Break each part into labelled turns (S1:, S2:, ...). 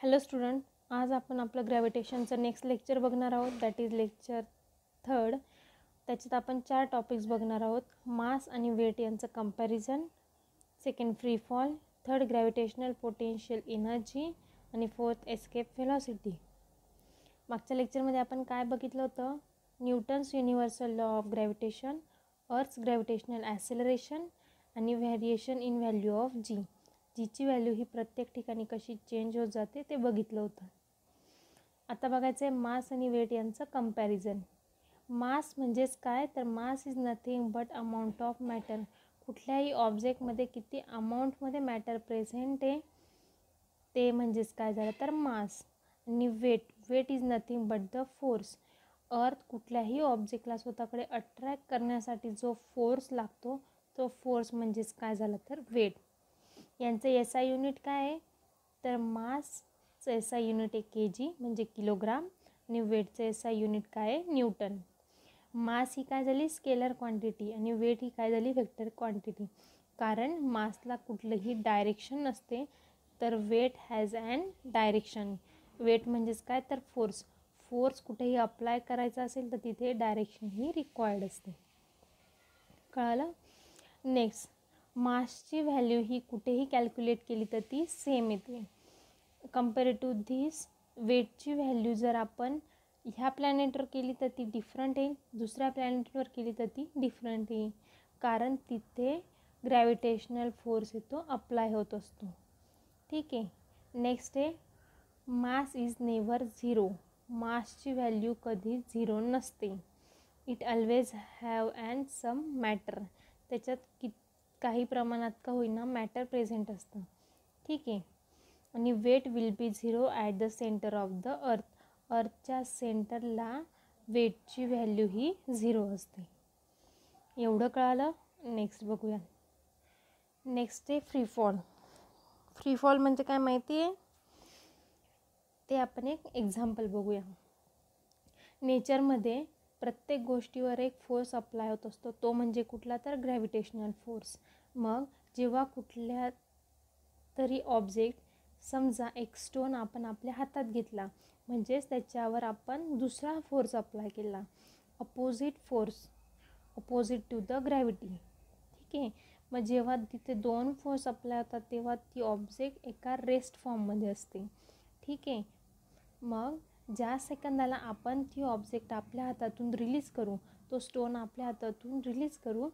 S1: Hello student, आज आपण आपलं ग्रॅव्हिटेशनचं नेक्स्ट लेक्चर बघणार आहोत. That is lecture 3rd. त्याच्यात आपण 4 टॉपिक्स बघणार आहोत. मास आणि वेट यांचं comparison, second free fall, third gravitational potential energy आणि फोर्थ एस्केप व्हेलॉसिटी. मागच्या लेक्चरमध्ये आपण काय बघितलं होतं? Newton's universal law of gravitation, earth's gravitational acceleration आणि variation in value of G. जीची व्हॅल्यू ही प्रत्येक ठिकाणी कशी चेंज होत जाते ते बघितलं होतं. आता बघायचं आहे मास आणि वेट यांचं कंपॅरिझन. मास म्हणजेच काय, तर mass is nothing but amount of matter. कुठल्याही ऑब्जेक्टमध्ये किती अमाऊंटमध्ये मॅटर प्रेझेंट आहे ते म्हणजेच काय झालं तर मास. आणि weight is nothing but the force. Earth कुठल्याही ऑब्जेक्टला स्वतःकडे अट्रॅक्ट करण्यासाठी जो फोर्स लागतो तो फोर्स म्हणजेच काय झालं तर वेट. यांचं एस आय युनिट काय आहे, तर मासचं एस आय युनिट आहे kg म्हणजे किलोग्राम आणि वेटचं एस आय युनिट काय आहे, न्यूटन. मास ही काय झाली स्केलर क्वांटिटी आणि वेट ही काय झाली वेक्टर क्वांटिटी. कारण मासला कुठलंही डायरेक्शन नसते तर weight has an direction. Weight म्हणजेच काय तर फोर्स कुठेही अप्लाय करायचा असेल तर तिथे डायरेक्शन ही रिक्वायर्ड असते. कळालं? नेक्स्ट, मासची व्हॅल्यू ही कुठेही कॅल्क्युलेट केली तर ती सेम येते. कम्पेअर टू धिस, वेटची व्हॅल्यू जर आपण ह्या प्लॅनेटवर केली तर ती डिफरंट येईल, दुसऱ्या प्लॅनेटवर केली तर ती डिफरंट येईल. कारण तिथे ग्रॅव्हिटेशनल फोर्स येतो अप्लाय होत असतो. ठीक आहे. नेक्स्ट आहे मास इज नेवर झिरो. मासची व्हॅल्यू कधी झिरो नसते. It always have an some matter. त्याच्यात काही प्रमाणात का होईना मॅटर प्रेझेंट असतं. ठीक आहे. आणि weight will be zero at the centre of the earth. अर्थच्या सेंटरला वेटची व्हॅल्यू ही झिरो असते. एवढं कळालं? नेक्स्ट बघूया. नेक्स्ट आहे फ्री फॉल. फ्री फॉल म्हणजे काय माहिती आहे ते आपण एक एक्झाम्पल बघूया. नेचरमध्ये प्रत्येक गोष्टीवर एक फोर्स अप्लाय होत असतो, तो म्हणजे कुठला तर ग्रॅव्हिटेशनल फोर्स. मग जेव्हा कुठल्या तरी ऑब्जेक्ट, समजा एक स्टोन आपण आपल्या हातात घेतला म्हणजेच त्याच्यावर आपण दुसरा फोर्स अप्लाय केला, opposite force, opposite to the gravity. ठीक आहे. मग जेव्हा तिथे दोन फोर्स अप्लाय होतात तेव्हा ती ऑब्जेक्ट एका रेस्ट फॉर्ममध्ये असते. ठीक आहे. मग ज्या सेकंदाला आपण ती ऑब्जेक्ट आपल्या हातातून रिलीज करू, तो स्टोन आपल्या हातातून रिलीज करू,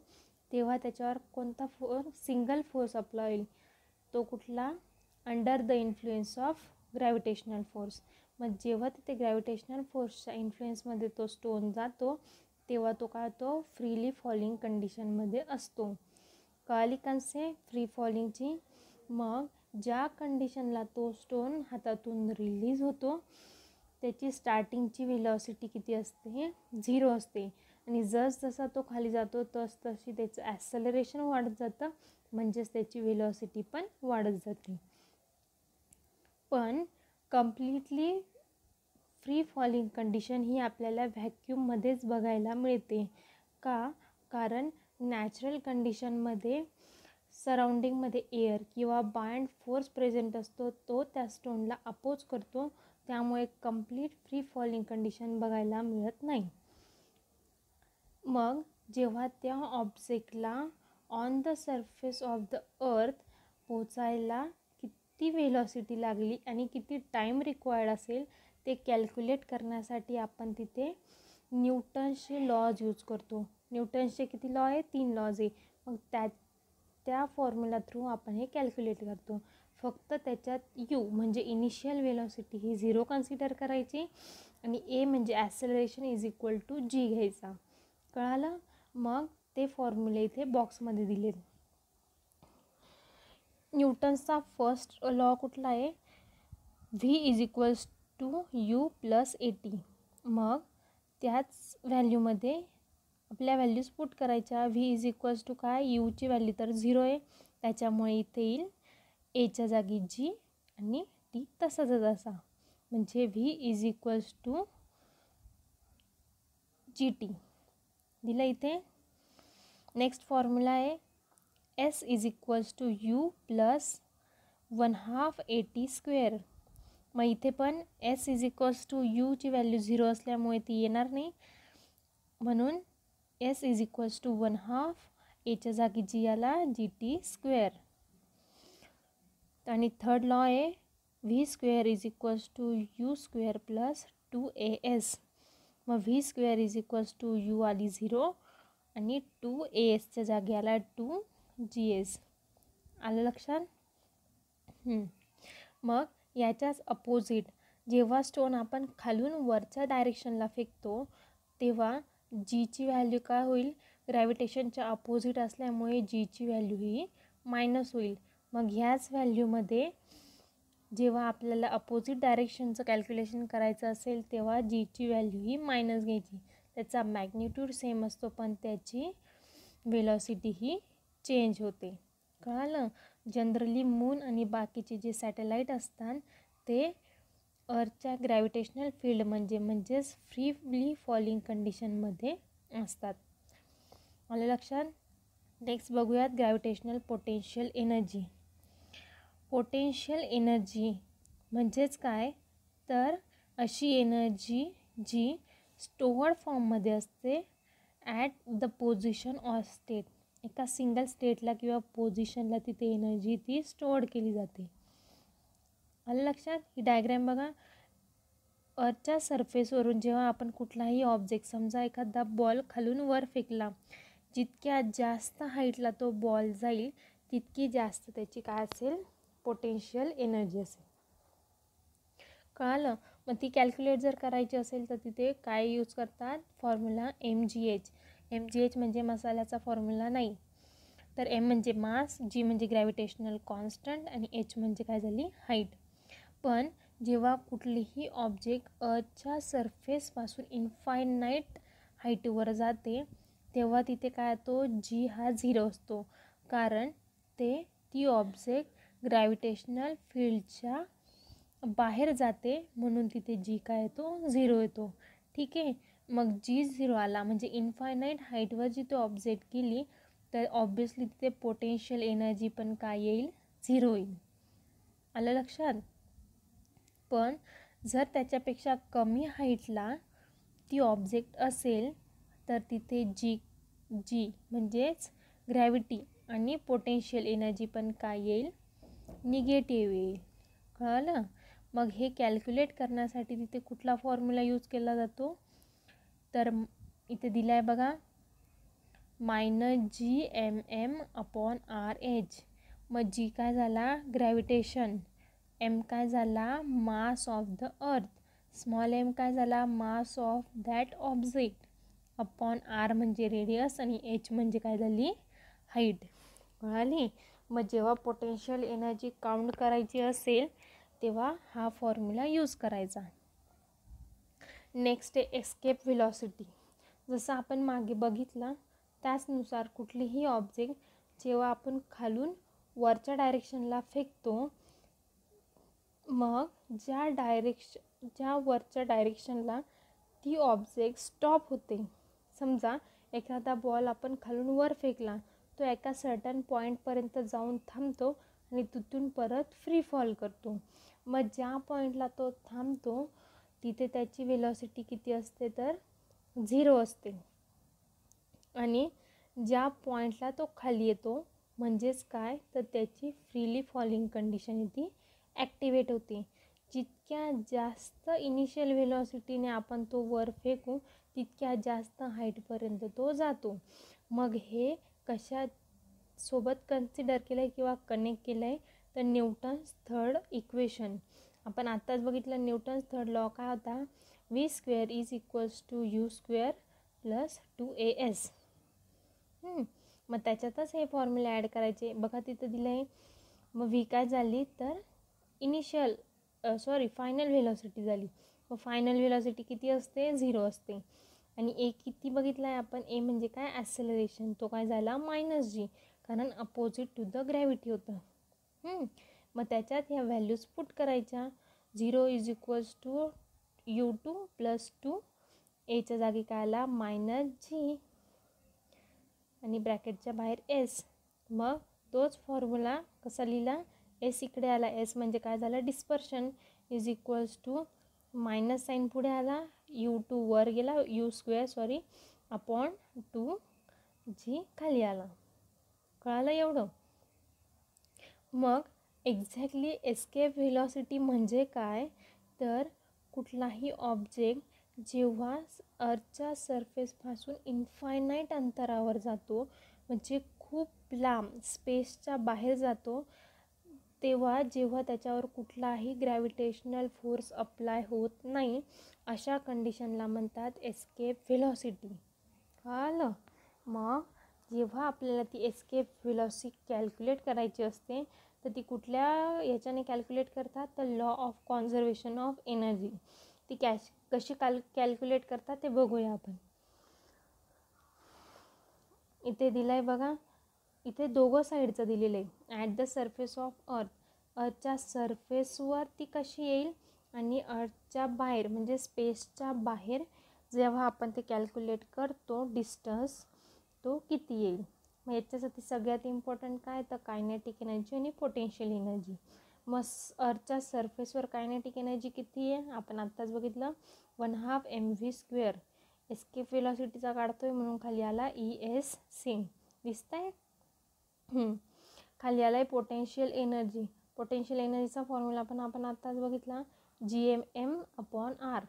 S1: तेव्हा त्याच्यावर कोणता सिंगल फोर्स अप्लाय होईल, तो कुठला, under the influence of gravitational force. मग जेव्हा तिथे ग्रॅव्हिटेशनल फोर्सच्या इन्फ्लुएन्समध्ये तो स्टोन जातो तेव्हा तो काय होतो, फ्रीली फॉलिंग कंडिशनमध्ये असतो. कळाली कन्सेप्ट फ्री फॉलिंगची? मग ज्या कंडिशनला तो स्टोन हातातून रिलीज होतो त्याची स्टार्टिंगची व्हेलॉसिटी किती असते, 0 असते. आणि जसजसा तो खाली जातो तशी त्याचं ॲक्सेलरेशन वाढत जातं, म्हणजेच त्याची व्हेलॉसिटी पण वाढत जाते. पण कम्प्लिटली फ्री फॉलिंग कंडिशन ही आपल्याला व्हॅक्यूममध्येच बघायला मिळते. का? कारण नॅचरल कंडिशनमध्ये सराउंडिंगमध्ये एअर किंवा बायंड फोर्स प्रेझेंट असतो, तो त्या स्टोनला अपोज करतो, त्यामुळे कंप्लीट फ्री फॉलिंग कंडिशन बघायला मिळत नाही. मग जेव्हा त्या ऑब्जेक्टला on the surface of the अर्थ पोचायला किती व्हेलॉसिटी लागली आणि किती टाईम रिक्वायर्ड असेल ते कॅल्क्युलेट करण्यासाठी आपण तिथे न्यूटन्सचे लॉज यूज करतो. न्यूटन्सचे किती लॉ आहे, 3 लॉज आहे. मग त्या फॉर्म्युला थ्रू आपण हे कॅल्क्युलेट करतो. फक्त त्याच्यात यू म्हणजे इनिशियल व्हेलॉसिटी ही 0 कन्सिडर करायची आणि ए म्हणजे ॲक्सेलरेशन इज इक्वल टू जी घ्यायचा. कळालं? मग ते फॉर्म्युले इथे बॉक्समध्ये दिलेत. न्यूटन्सचा फर्स्ट लॉ कुठला आहे, v is equals to you plus a t. मग त्याच व्हॅल्यूमध्ये आपल्या व्हॅल्यूज पुट करायच्या. व्ही इज इक्वल्स टू काय, यूची व्हॅल्यू तर 0 आहे, त्याच्यामुळे इथे येईल एच्या जागी जी आणि टी तसाच तसा, म्हणजे V is equals to G T दिलं इथे. नेक्स्ट फॉर्म्युला आहे S is equals to you plus 1/2 AT square. मग इथे पण एस इज इक्वल्स टू यूची व्हॅल्यू 0 असल्यामुळे ती येणार नाही, म्हणून एस इज इक्वल्स टू 1/2 एच्या जागी जी आला GT². आणि थर्ड लॉ आहे V² is equals to U² plus 2AS. मग V² is equals to U आली 0 आणि 2ASच्या जागी आला 2GS. आलं लक्षात? मग याच्याच अपोजिट जेव्हा स्टोन आपण खालून वरच्या डायरेक्शनला फेकतो तेव्हा जीची व्हॅल्यू काय होईल, ग्रॅव्हिटेशनच्या अपोजिट असल्यामुळे जीची व्हॅल्यू ही मायनस होईल. मग ह्याच व्हॅल्यूमध्ये जेव्हा आपल्याला अपोजिट डायरेक्शनचं कॅल्क्युलेशन करायचं असेल तेव्हा जीची व्हॅल्यू ही मायनस घ्यायची. त्याचा मॅग्निट्यूड सेम असतो पण त्याची वेलॉसिटी ही चेंज होते. कळालं? जनरली मून आणि बाकीचे जे सॅटेलाईट असतात ते अर्थच्या ग्रॅव्हिटेशनल फील्ड म्हणजेच फ्रीली फॉलिंग कंडिशनमध्ये असतात. आलं लक्षात? नेक्स्ट बघूयात gravitational potential energy. Potential energy म्हणजेच काय, तर अशी एनर्जी जी स्टोअर्ड फॉर्ममध्ये असते at the position or state. एका सिंगल स्टेटला किंवा पोझिशनला तिथे एनर्जी ती स्टोअर्ड केली जाते. आलं लक्षात? ही डायग्रॅम बघा. अर्थच्या सरफेसवरून जेव्हा आपण कुठलाही ऑब्जेक्ट, समजा एखादा बॉल खालून वर फेकला, जितक्या जास्त हाईटला तो बॉल जाईल तितकी जास्त त्याची काय असेल, पोटेन्शियल एनर्जी असेल. कळालं? मग ती कॅल्क्युलेट जर करायची असेल तर तिथे काय यूज करतात, फॉर्म्युला MGH. MGH म्हणजे मसाल्याचा फॉर्म्युला नाही, तर M म्हणजे मास, G म्हणजे ग्रॅव्हिटेशनल कॉन्स्टंट आणि H म्हणजे काय झाली, हाईट. पण जेव्हा कुठलीही ऑब्जेक्ट अर्थच्या सरफेसपासून इन्फायनाईट हाईटवर जाते तेव्हा तिथे काय होतो, G हा 0 असतो, कारण ती ऑब्जेक्ट ग्रॅव्हिटेशनल फील्डच्या बाहेर जाते म्हणून तिथे G काय येतो, 0 येतो. ठीक आहे. मग G 0 आला म्हणजे इन्फायनाईट हाईटवर जिथे ऑब्जेक्ट गेली तर ऑब्वियसली तिथे पोटेन्शियल एनर्जी पण काय येईल, 0 येईल. आलं लक्षात? पण जर त्याच्यापेक्षा कमी हाईटला ती ऑब्जेक्ट असेल तर तिथे जी म्हणजेच ग्रॅव्हिटी आणि पोटेन्शियल एनर्जी पण काय येईल, निगेटिव्ह येईल. कळलं? मग हे कॅल्क्युलेट करण्यासाठी तिथे कुठला फॉर्म्युला यूज केला जातो, तर इथे दिला आहे बघा, -GMM/RH. मग G काय झाला, ग्रॅव्हिटेशन, M काय झाला, मास ऑफ द अर्थ, स्मॉल m काय झाला, mass of that object, upon R म्हणजे रेडियस आणि H म्हणजे काय झाली, हाईट. कळाली? मग जेव्हा पोटेन्शियल एनर्जी काउंट करायची असेल तेव्हा हा फॉर्म्युला यूज करायचा. नेक्स्ट आहे एस्केप व्हेलॉसिटी. जसं आपण मागे बघितलं त्याचनुसार कुठलीही ऑब्जेक्ट जेव्हा आपण खालून वरच्या डायरेक्शनला फेकतो, मग ज्या वरच्या डायरेक्शनला ती ऑब्जेक्ट स्टॉप होते. समजा एखादा बॉल आपण खालून वर फेकला, तो एका सर्टन पॉईंटपर्यंत जाऊन थांबतो आणि तिथून परत फ्री फॉल करतो. मग ज्या पॉईंटला तो थांबतो तिथे त्याची वेलॉसिटी किती असते, तर 0 असते. आणि ज्या पॉईंटला तो खाली येतो म्हणजेच काय, तर त्याची फ्रीली फॉलिंग कंडिशन ती ॲक्टिवेट होते. जितक्या जास्त इनिशियल वेलॉसिटीने आपण तो वर फेकू तितक्या जास्त हाईटपर्यंत तो जातो. मग हे कशासोबत कन्सिडर केलं आहे किंवा कनेक्ट केलं आहे, तर न्यूटन्स थर्ड इक्वेशन. आपण आत्ताच बघितलं न्यूटन्स थर्ड लॉ काय होता, V² is equals to U² plus 2AS. मग त्याच्यातच हे फॉर्म्युला ॲड करायचे. बघा तिथं दिलं आहे. मग V काय झाली, तर फायनल व्हेलॉसिटी झाली. मग फायनल व्हेलॉसिटी किती असते, 0 असते. आणि A किती बघितला आहे आपण, A म्हणजे काय, ॲक्सेलरेशन, तो काय झाला, -G, कारण अपोजिट टू द ग्रॅव्हिटी होतं. मग त्याच्यात ह्या व्हॅल्यूज पुट करायच्या. 0 is equals to U2 plus 2, Aच्या जागी काय आला, -G आणि ब्रॅकेटच्या बाहेर S. मग तोच फॉर्म्युला कसा लिहिला, एस इकडे आला, एस म्हणजे काय झालं dispersion is equals to minus sign पुढे आला, U2 वर गेला, U² अपॉन 2G खाली आला. कळालं एवढं. मग एक्झॅक्टली एस्केप व्हेलॉसिटी म्हणजे काय, तर कुठलाही ऑब्जेक्ट जेव्हा अर्थच्या सरफेसपासून इन्फायनाईट अंतरावर जातो, म्हणजे खूप लांब स्पेसच्या बाहेर जातो, तेव्हा जेव्हा त्याच्यावर कुठलाही ग्रॅव्हिटेशनल फोर्स अप्लाय होत नाही, अशा कंडिशनला म्हणतात एस्केप व्हेलॉसिटी. कळालं. मग जेव्हा आपल्याला ती एस्केप व्हेलॉसिटी कॅल्क्युलेट करायची असते, तर ती कुठल्या याच्याने कॅल्क्युलेट करतात, तर law of conservation of energy. ती कशी कॅल्क्युलेट करतात ते बघूया आपण. इथे दिलं आहे बघा, इथे दोघं साईडचं दिलेलं आहे. At the surface of earth, अर्थच्या सरफेसवर ती कशी येईल, आणि अर्थच्या बाहेर म्हणजे स्पेसच्या बाहेर जेव्हा आपण ते कॅल्क्युलेट करतो डिस्टन्स, तो किती येईल. मग याच्यासाठी सगळ्यात इम्पॉर्टंट काय, तर कायनेटिक एनर्जी आणि पोटेन्शियल एनर्जी. मग अर्थच्या सरफेसवर कायनेटिक एनर्जी किती आहे, आपण आत्ताच बघितलं 1/2 mv². एस्केप व्हेलॉसिटीचा काढतोय म्हणून खाली आला ESC, दिसतंय. खाली आला आहे पोटेन्शियल एनर्जी. पोटेन्शियल एनर्जीचा फॉर्म्युला पण आपण आत्ताच बघितला, Gm/r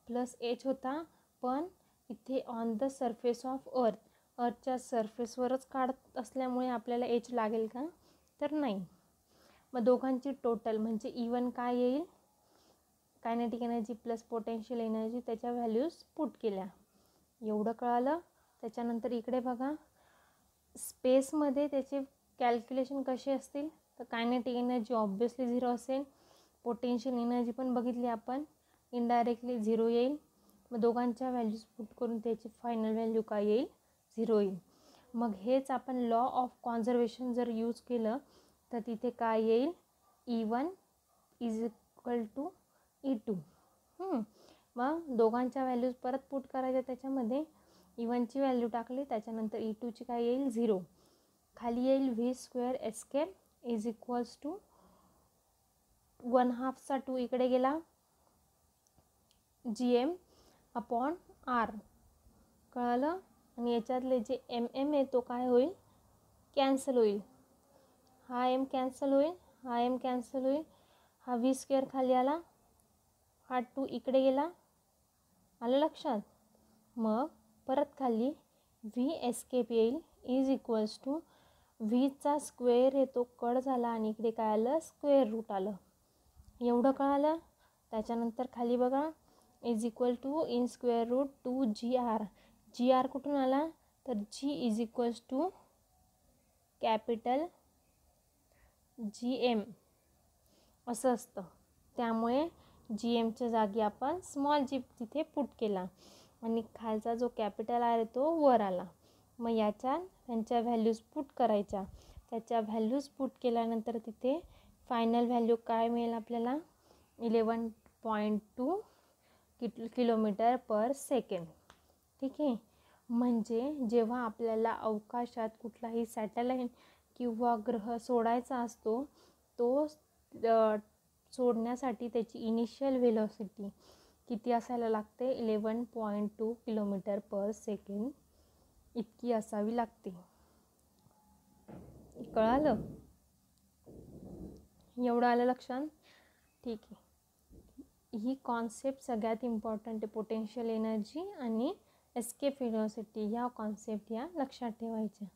S1: प्लस H होता, पण इथे on the surface of earth, अर्थच्या सरफेसवरच काढत असल्यामुळे आपल्याला H लागेल का, तर नाही. मग दोघांची टोटल म्हणजे E1 काय येईल, kinetic energy plus potential energy, त्याच्या व्हॅल्यूज पुट केल्या. एवढं कळालं. त्याच्यानंतर इकडे बघा, स्पेसमध्ये त्याचे कॅल्क्युलेशन कसे असतील, तर कायनेटिक एनर्जी ऑब्वियसली 0 असेल, पोटेन्शियल एनर्जी पण बघितली आपण, इनडायरेक्टली 0 येईल. मग दोघांच्या व्हॅल्यूज पुट करून त्याची फायनल व्हॅल्यू काय येईल, 0 येईल. मग हेच आपण लॉ ऑफ कॉन्झर्वेशन जर यूज केलं, तर तिथे काय येईल, E1 is equal to E2. मग दोघांच्या व्हॅल्यूज परत पुट करायच्या त्याच्यामध्ये, E1ची व्हॅल्यू टाकली, त्याच्यानंतर E2ची काय येईल, 0. खाली येईल v² escape is equals to 1/2चा 2 इकडे गेला, Gm/r. कळालं. आणि याच्यातले जे mm आहे तो काय होईल, कॅन्सल होईल. हा m कॅन्सल होईल, हा m कॅन्सल होईल, हा v² खाली आला, हा 2 इकडे गेला. आलं लक्षात. मग परत खाली v एस्केप येईल इज इक्वल्स टू vचा स्क्वेअर आहे तो कट झाला, आणि इकडे काय आलं, स्क्वेअर रूट आलं. एवढं कळालं. त्याच्यानंतर खाली बघा, is equal to in square root 2gr. gr कुठून आला, तर g is equals to capital Gm असं असतं. त्यामुळे Gmच्या जागी आपण स्मॉल g तिथे पुट केला, आणि खालचा जो कॅपिटल आहे तो वर आला. मग याच्या त्यांच्या व्हॅल्यूज पुट करायच्या. त्याच्या व्हॅल्यूज पुट केल्यानंतर तिथे फायनल व्हॅल्यू काय मिळेल आपल्याला, 11.2 किलोमीटर पर सेकंड. ठीक आहे. म्हणजे जेव्हा आपल्याला अवकाशात कुठलाही सॅटेलाईट किंवा ग्रह सोडायचा असतो, तो सोडण्यासाठी त्याची इनिशियल व्हेलॉसिटी किती असायला लागते, 11.2 किलोमीटर पर सेकंड इतकी असावी लागते. कळालं. एवढं आलं लक्षात. ठीक आहे. ही कॉन्सेप्ट सगळ्यात इम्पॉर्टंट आहे. पोटेन्शियल एनर्जी आणि एस्केप व्हेलॉसिटी ह्या कॉन्सेप्ट या लक्षात ठेवायच्या.